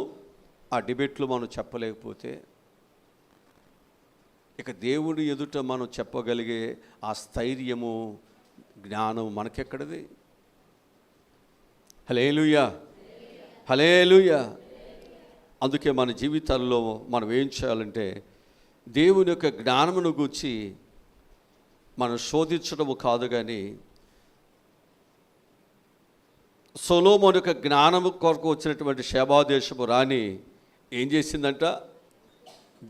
ఆ డిబేట్లు మనం చెప్పలేకపోతే ఇక దేవుని ఎదుట మనం చెప్పగలిగే ఆ స్థైర్యము, జ్ఞానం మనకెక్కడది? హల్లెలూయా, హల్లెలూయా. అందుకే మన జీవితాల్లో మనం ఏం చేయాలంటే దేవుని యొక్క జ్ఞానమును గూర్చి మనం శోధించడము కాదు, కానీ సొలొమోను యొక్క జ్ఞానము కొరకు వచ్చినటువంటి షేబాదేశపు రాణి ఏం చేసిందంట,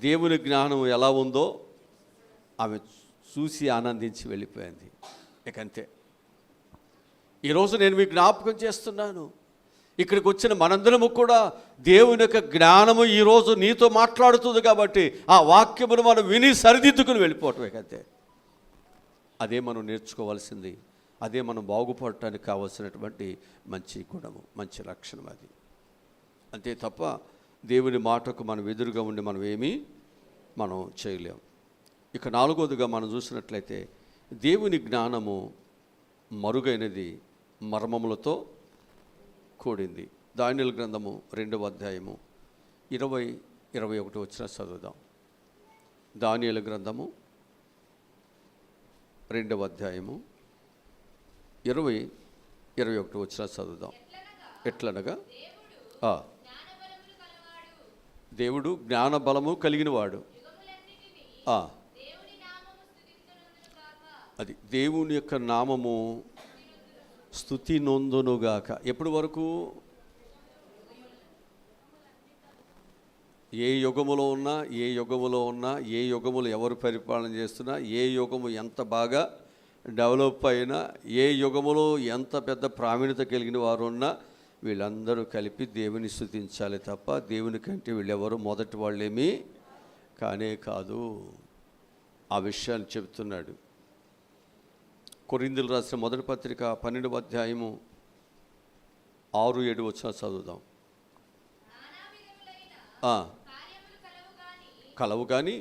దేవుని జ్ఞానం ఎలా ఉందో ఆమె చూసి ఆనందించి వెళ్ళిపోయింది. ఇకంతే. ఈరోజు నేను మీకు జ్ఞాపకం చేస్తున్నాను, ఇక్కడికి వచ్చిన మనందరము కూడా దేవుని యొక్క జ్ఞానము ఈరోజు నీతో మాట్లాడుతుంది కాబట్టి ఆ వాక్యమును మనం విని సరిదిద్దుకుని వెళ్ళిపోవటమే అంతే. అదే మనం నేర్చుకోవాల్సింది, అదే మనం బాగుపడటానికి కావాల్సినటువంటి మంచి గుణము, మంచి లక్షణం అది. అంతే తప్ప దేవుని మాటకు మనం ఎదురుగా ఉండి మనం చేయలేము. ఇక 4వదిగా మనం చూసినట్లయితే దేవుని జ్ఞానము మరుగైనది, మర్మములతో కూడింది. దానియేలు గ్రంథము 2వ అధ్యాయము 20-21 వచ్చిన చదువుదాం. దానియేలు గ్రంథము 2వ అధ్యాయము 20-21 వచ్చిన చదువుదాం. ఎట్లనగా దేవుడు జ్ఞాన బలము కలిగిన వాడు. అది దేవుని యొక్క నామము స్తుతి నొందునుగాక. ఎప్పటి వరకు? ఏ యుగములో ఉన్నా, ఏ యుగములో ఉన్నా, ఏ యుగములు ఎవరు పరిపాలన చేస్తున్నా, ఏ యుగము ఎంత బాగా డెవలప్ అయినా, ఏ యుగములో ఎంత పెద్ద ప్రావీణ్యత కలిగిన వారు ఉన్నా, వీళ్ళందరూ కలిపి దేవుని స్తుతించాలి తప్ప దేవుని కంటే వీళ్ళెవరు మొదటి వాళ్ళేమీ కానే కాదు. ఆ విషయాన్ని చెబుతున్నాడు. కొరింథీయులకు రాసిన మొదటి పత్రిక 12వ అధ్యాయము 6-7 వచనాలు చదువుదాం. కలవు కానీ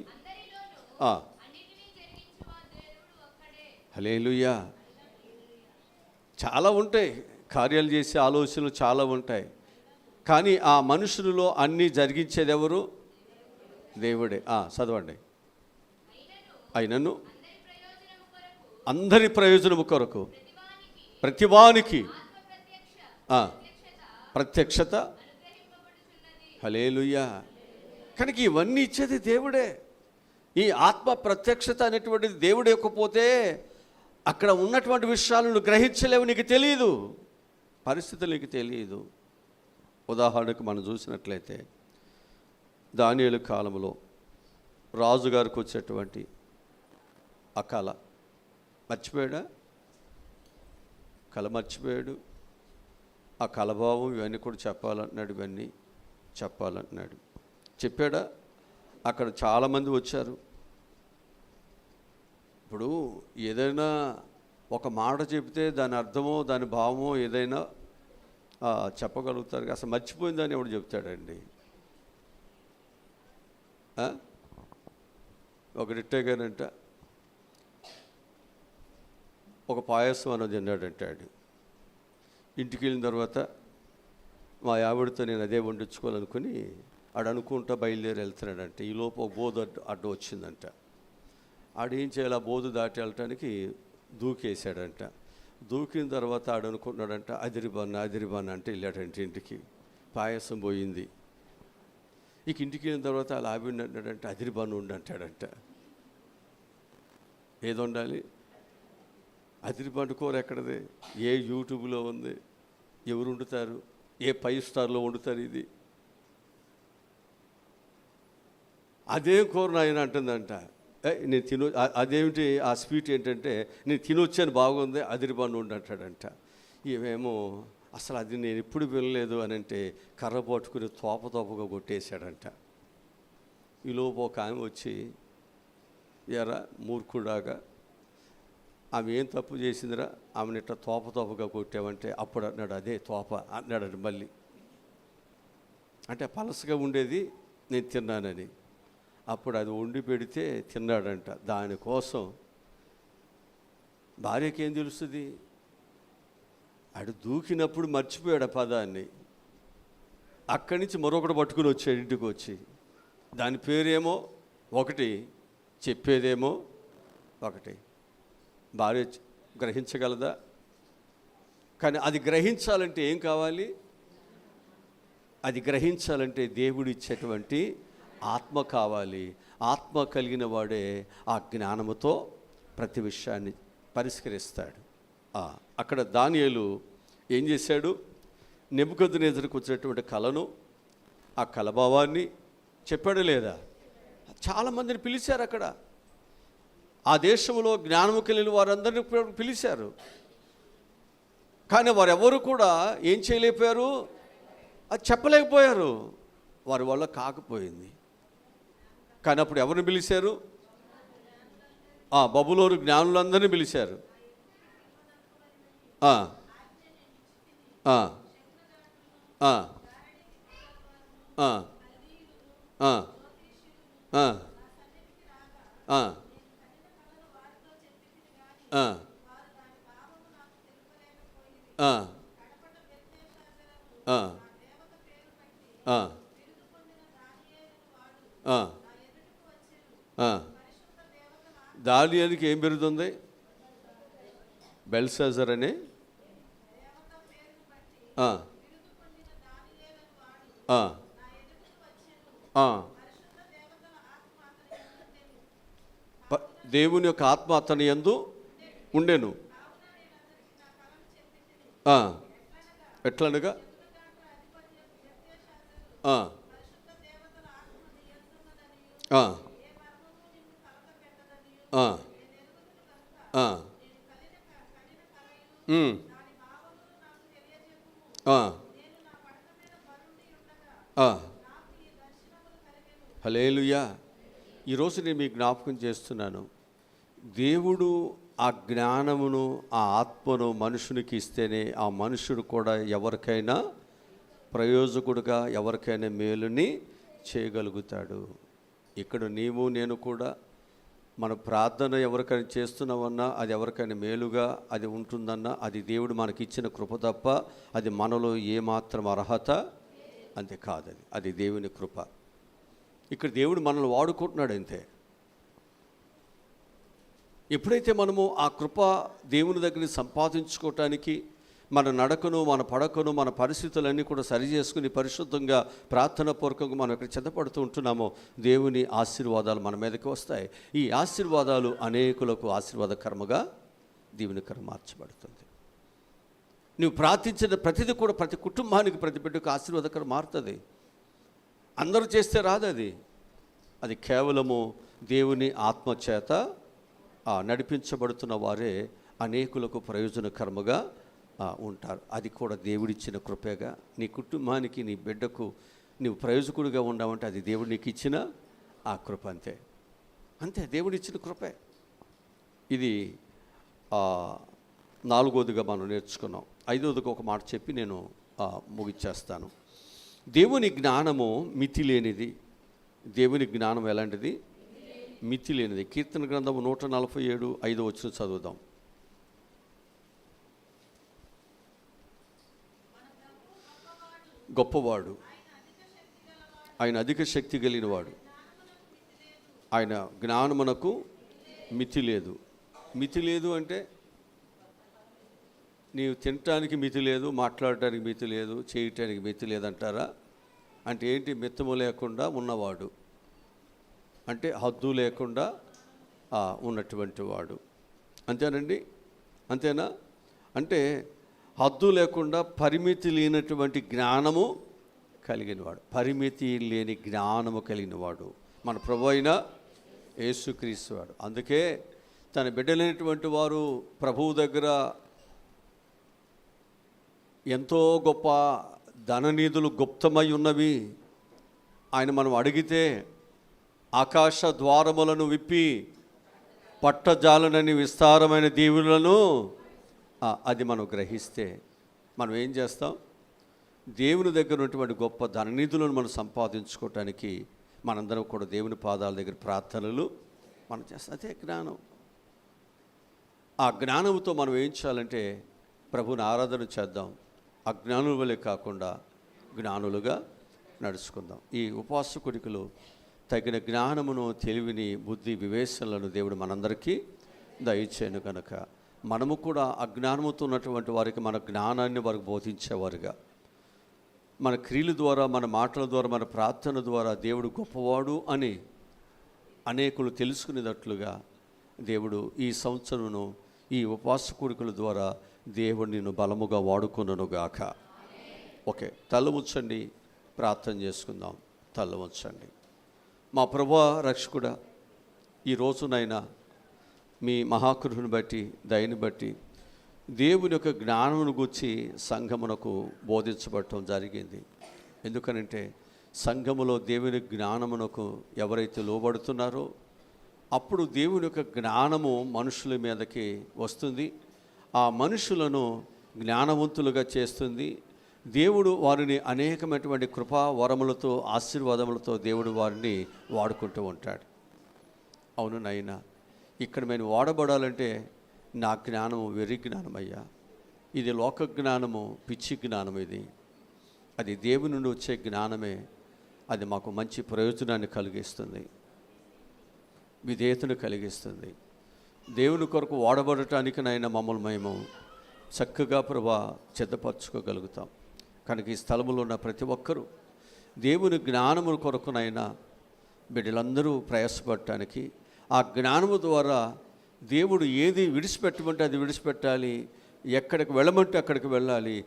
హల్లెలూయా. చాలా ఉంటాయి, కార్యాలు చేసే ఆలోచనలు చాలా ఉంటాయి, కానీ ఆ మనుషులలో అన్నీ జరిగించేది ఎవరు? దేవుడే. చదవండి. అయినను అందరి ప్రయోజనము కొరకు ప్రతివానికి ప్రత్యక్షత. హల్లెలూయా. కనుక ఇవన్నీ ఇచ్చేది దేవుడే. ఈ ఆత్మ ప్రత్యక్షత అనేటువంటిది దేవుడు ఇవ్వకపోతే అక్కడ ఉన్నటువంటి విషయాలను గ్రహించలేవు, నీకు తెలియదు, పరిస్థితులు నీకు తెలియదు. ఉదాహరణకు మనం చూసినట్లయితే దానియేలు కాలంలో రాజుగారికి వచ్చేటువంటి ఆ కళ మర్చిపోయాడా? కళ మర్చిపోయాడు. ఆ కలభావం ఇవన్నీ కూడా చెప్పాలంటున్నాడు, ఇవన్నీ చెప్పాలంటున్నాడు. చెప్పాడా? అక్కడ చాలామంది వచ్చారు. ఇప్పుడు ఏదైనా ఒక మాట చెప్తే దాని అర్థమో దాని భావమో ఏదైనా చెప్పగలుగుతారు. అసలు మర్చిపోయిందని ఎవడు చెప్తాడండి? ఒక రిట్టేగానంట ఒక పాయసం అన్నది తిన్నాడంటాడు. ఇంటికి వెళ్ళిన తర్వాత మా ఆవిడతో నేను అదే వండించుకోవాలనుకుని అనుకుంటా బయలుదేరి వెళ్తున్నాడంటే ఈ లోపు ఒక బోధు అడ్డు వచ్చిందంట. ఆడేం చేయాలి? ఆ బోధు దాటి వెళ్ళటానికి దూకేసాడంట. దూకిన తర్వాత అనుకుంటున్నాడంట అదిరిబాన్న అంటే వెళ్ళాడంటే ఇంటికి. పాయసం పోయింది. ఇక ఇంటికి వెళ్ళిన తర్వాత అలా ఆవిడ అంటాడంటే అదిరిబాను ఉండి అంటాడంట. ఏది ఉండాలి? అదిరిబాండు కూర ఎక్కడది? ఏ యూట్యూబ్లో ఉంది? ఎవరు వండుతారు? ఏ 5 స్టార్లో వండుతారు? ఇది అదే కూర నాయన అంటుందంట. నేను అదేమిటి ఆ స్వీట్ ఏంటంటే నేను తినొచ్చాను, బాగుంది, అదిరిబాండు ఉండి అంటాడంట. ఇవేమో అసలు అది నేను ఎప్పుడు వినలేదు అని అంటే కర్ర పట్టుకుని తోపగా కొట్టేశాడంట. ఈలోపు ఒక ఆమె వచ్చి ఎరా మూర్ఖుడాగా ఆమె ఏం తప్పు చేసిందిరా, ఆమెను ఇట్లా తోపగా కొట్టావంటే అప్పుడు అన్నాడు అదే తోప అన్నాడు మళ్ళీ. అంటే పలసగా ఉండేది నేను తిన్నానని. అప్పుడు అది వండి పెడితే తిన్నాడంట. దానికోసం భార్యకి ఏం తెలుస్తుంది? ఆడు దూకినప్పుడు మర్చిపోయాడు ఆ పదాన్ని. అక్కడి నుంచి మరొకటి పట్టుకుని వచ్చాడు ఇంటికి వచ్చి. దాని పేరేమో ఒకటి, చెప్పేదేమో ఒకటి. భార్య గ్రహించగలదా? కానీ అది గ్రహించాలంటే ఏం కావాలి? అది గ్రహించాలంటే దేవుడు ఇచ్చేటువంటి ఆత్మ కావాలి. ఆత్మ కలిగిన వాడే ఆ జ్ఞానముతో ప్రతి విషయాన్ని పరిష్కరిస్తాడు. అక్కడ దానియేలు ఏం చేశాడు? నెబుకద్నెజరుకు వచ్చినటువంటి కళను, ఆ కలభావాన్ని చెప్పాడు లేదా? చాలామందిని పిలిచారు. అక్కడ ఆ దేశంలో జ్ఞానము కలిగిన వారందరినీ పిలిచారు. కానీ వారెవరు కూడా ఏం చేయలేకపోయారు? అది చెప్పలేకపోయారు. వారి వల్ల కాకపోయింది. కానీ అప్పుడు ఎవరిని పిలిచారు? బబులోను జ్ఞానులందరినీ పిలిచారు. దానియేలుకి ఏం పెరుగుతుంది? బెల్షాజర్ అనే దేవుని యొక్క ఆత్మ అతని యందు ఉండెను. ఎట్లనగా ఆ, ఆ, ఆ, ఆ, ఉమ్, ఆ, ఆ. హల్లెలూయా. ఈరోజు నేను మీకు జ్ఞాపకం చేస్తున్నాను, దేవుడు ఆ జ్ఞానమును ఆ ఆత్మను మనుషునికి ఇస్తేనే ఆ మనుషుడు కూడా ఎవరికైనా ప్రయోజకుడుగా, ఎవరికైనా మేలుని చేయగలుగుతాడు. ఇక్కడ నీవు నేను కూడా మన ప్రార్థన ఎవరికైనా చేస్తున్నామన్నా, అది ఎవరికైనా మేలుగా అది ఉంటుందన్నా, అది దేవుడు మనకి ఇచ్చిన కృప తప్ప అది మనలో ఏమాత్రం అర్హత అంతే కాదు. అది దేవుని కృప. ఇక్కడ దేవుడు మనల్ని వాడుకుంటున్నాడు అంతే. ఎప్పుడైతే మనము ఆ కృప దేవుని దగ్గర సంపాదించుకోవటానికి మన నడకను, మన పడకను, మన పరిస్థితులన్నీ కూడా సరి చేసుకుని పరిశుద్ధంగా ప్రార్థన పూర్వకంగా మనం ఇక్కడ చెందపడుతూ ఉంటున్నామో, దేవుని ఆశీర్వాదాలు మన మీదకి వస్తాయి. ఈ ఆశీర్వాదాలు అనేకులకు ఆశీర్వాదకరముగా దీవెనకరం మార్చబడుతుంది. నువ్వు ప్రార్థించిన ప్రతిదీ కూడా ప్రతి కుటుంబానికి, ప్రతి బిడ్డకు ఆశీర్వాదకరం మారుతుంది. అందరూ చేస్తే రాదు అది. అది కేవలము దేవుని ఆత్మచేత నడిపించబడుతున్న వారే అనేకులకు ప్రయోజనకరముగా ఉంటారు. అది కూడా దేవుడిచ్చిన కృపేగా. నీ కుటుంబానికి, నీ బిడ్డకు నీవు ప్రయోజకుడిగా ఉండవంటే అది దేవుడు నీకు ఇచ్చిన ఆ కృప. అంతే అంతే, దేవుడిచ్చిన కృపే. ఇది 4వదిగా మనం నేర్చుకున్నాం. 5వదిగా ఒక మాట చెప్పి నేను ముగిచ్చేస్తాను. దేవుని జ్ఞానము మితి లేనిది. దేవుని జ్ఞానం ఎలాంటిది? మితి లేనిది. కీర్తన గ్రంథము 147 5వ వచనం చదువుదాం. గొప్పవాడు, ఆయన అధిక శక్తి కలిగినవాడు, ఆయన జ్ఞానమునకు మితి లేదు. మితి లేదు అంటే నీవు తినటానికి మితి లేదు, మాట్లాడటానికి మితి లేదు, చేయటానికి మితి లేదంటారా? అంటే ఏంటి? మిత్తము లేకుండా ఉన్నవాడు అంటే హద్దు లేకుండా ఉన్నటువంటి వాడు. అంతేనండి? అంతేనా? అంటే హద్దు లేకుండా పరిమితి లేనటువంటి జ్ఞానము కలిగినవాడు. పరిమితి లేని జ్ఞానము కలిగినవాడు మన ప్రభు అయిన యేసుక్రీస్తు వాడు. అందుకే తన బిడ్డలైనటువంటి వారు ప్రభువు దగ్గర ఎంతో గొప్ప ధననిధులు గుప్తమై ఉన్నవి. ఆయన మనం అడిగితే ఆకాశ ద్వారములను విప్పి పట్టజాలనని విస్తారమైన దీవులను అది మనం గ్రహిస్తే మనం ఏం చేస్తాం? దేవుని దగ్గర ఉన్నటువంటి గొప్ప ధననిధులను మనం సంపాదించుకోవటానికి మనందరం కూడా దేవుని పాదాల దగ్గర ప్రార్థనలు మనం చేస్తాం. అదే జ్ఞానం. ఆ జ్ఞానంతో మనం ఏం చేయాలంటే ప్రభుని ఆరాధన చేద్దాం. అజ్ఞానుల వలె కాకుండా జ్ఞానులుగా నడుచుకుందాం. ఈ ఉపవాస కొడుకులు తగిన జ్ఞానమును, తెలివిని, బుద్ధి, వివేచనలను దేవుడు మనందరికీ దయచేయను కనుక మనము కూడా అజ్ఞానముతో ఉన్నటువంటి వారికి మన జ్ఞానాన్ని వారికి బోధించేవారుగా, మన క్రియల ద్వారా, మన మాటల ద్వారా, మన ప్రార్థన ద్వారా దేవుడు గొప్పవాడు అని అనేకులు తెలుసుకునేటట్లుగా దేవుడు ఈ సంవత్సరమును ఈ ఉపవాస కూడికల ద్వారా దేవుడు నిన్ను బలముగా వాడుకొనుగాక. ఓకే, తల ఉంచండి, ప్రార్థన చేసుకుందాం. తల ఉంచండి. మా ప్రభువా, రక్షకుడా, ఈ రోజునైనా మీ మహాకృపను బట్టి, దయని బట్టి దేవుని యొక్క జ్ఞానమును గురించి సంఘమునకు బోధించబడటం జరిగింది. ఎందుకనంటే సంఘములో దేవుని జ్ఞానమునకు ఎవరైతే లోబడుతున్నారో అప్పుడు దేవుని యొక్క జ్ఞానము మనుషుల మీదకి వస్తుంది. ఆ మనుషులను జ్ఞానవంతులుగా చేస్తుంది. దేవుడు వారిని అనేకమైనటువంటి కృపా వరములతో, ఆశీర్వాదములతో దేవుడు వారిని వాడుకుంటూ ఉంటాడు. అవును నాయనా, ఇక్కడ మేము వాడబడాలంటే నా జ్ఞానము వెర్రి జ్ఞానం అయ్యా. ఇది లోక జ్ఞానము, పిచ్చి జ్ఞానం. ఇది అది దేవుని నుండి వచ్చే జ్ఞానమే. అది మాకు మంచి ప్రయోజనాన్ని కలిగిస్తుంది, విధేయతను కలిగిస్తుంది. దేవుని కొరకు వాడబడటానికి నైనా మమ్మల్ని మేము చక్కగా ప్రభా సిద్ధపరచుకోగలుగుతాం. కనుక ఈ స్థలములో ఉన్న ప్రతి ఒక్కరూ దేవుని జ్ఞానము కొరకునైనా బిడ్డలందరూ ప్రయాసపడటానికి, ఆ జ్ఞానము ద్వారా దేవుడు ఏది విడిచిపెట్టమంటే అది విడిచిపెట్టాలి, ఎక్కడికి వెళ్ళమంటే అక్కడికి వెళ్ళాలి.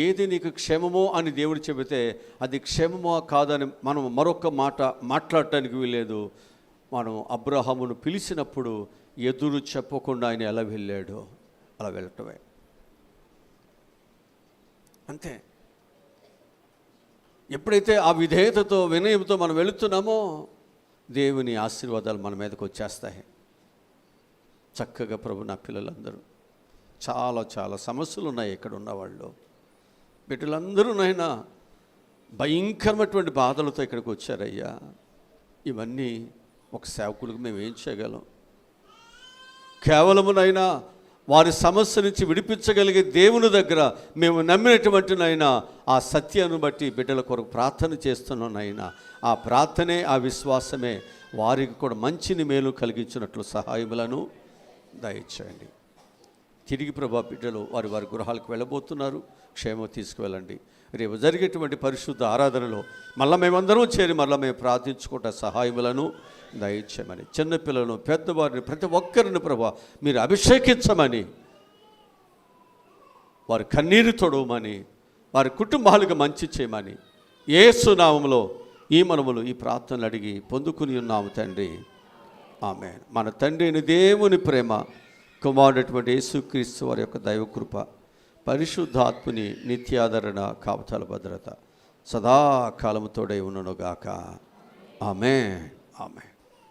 ఏది నీకు క్షేమమో అని దేవుడు చెబితే అది క్షేమమో కాదని మనం మరొక మాట మాట్లాడటానికి వీలేదు. మనం అబ్రహామును పిలిచినప్పుడు ఎదురు చెప్పకుండా ఆయన ఎలా వెళ్ళాడో అలా వెళ్ళటమే, అంతే. ఎప్పుడైతే ఆ విధేయతతో వినయంతో మనం వెళుతున్నామో దేవుని ఆశీర్వాదాలు మన మీదకి వచ్చేస్తాయి. చక్కగా ప్రభు, నా పిల్లలందరూ చాలా చాలా సమస్యలు ఉన్నాయి ఇక్కడ ఉన్నవాళ్ళు, బిడ్డలందరూ నైనా భయంకరమైనటువంటి బాధలతో ఇక్కడికి వచ్చారయ్యా. ఇవన్నీ ఒక సేవకులకు మేము ఏం చేయగలం? కేవలమునైనా వారి సమస్య నుంచి విడిపించగలిగే దేవుని దగ్గర మేము నమ్మినటువంటి నైనా ఆ సత్యాన్ని బట్టి బిడ్డల కొరకు ప్రార్థన చేస్తున్నానైనా ఆ ప్రార్థనే, ఆ విశ్వాసమే వారికి కూడా మంచిని మేలు కలిగించినట్లు సహాయములను దయచేయండి. తిరిగి ప్రభా బిడ్డలు వారి వారి గృహాలకు వెళ్ళబోతున్నారు, క్షేమం తీసుకువెళ్ళండి. రేపు జరిగేటువంటి పరిశుద్ధ ఆరాధనలో మళ్ళీ మేమందరం చేరి మళ్ళీ మేము ప్రార్థించుకుంటా సహాయములను దయచేయమని, చిన్నపిల్లలను పెద్దవారిని ప్రతి ఒక్కరిని ప్రభా మీరు అభిషేకించమని, వారి కన్నీరు తొడవమని, వారి కుటుంబాలకు మంచి చేయమని యేసు నామములో ఈ మనములు ఈ ప్రార్థనలు అడిగి పొందుకుని ఉన్నాము తండ్రి, ఆమేన్. మన తండ్రి అయిన దేవుని ప్రేమ, కుమారుడైనటువంటి యేసుక్రీస్తు వారి యొక్క దైవకృప, పరిశుద్ధాత్ముని నిత్యాదరణ, కాపుదల, భద్రత సదాకాలము తోడై ఉండునుగాక. ఆమేన్, ఆమేన్.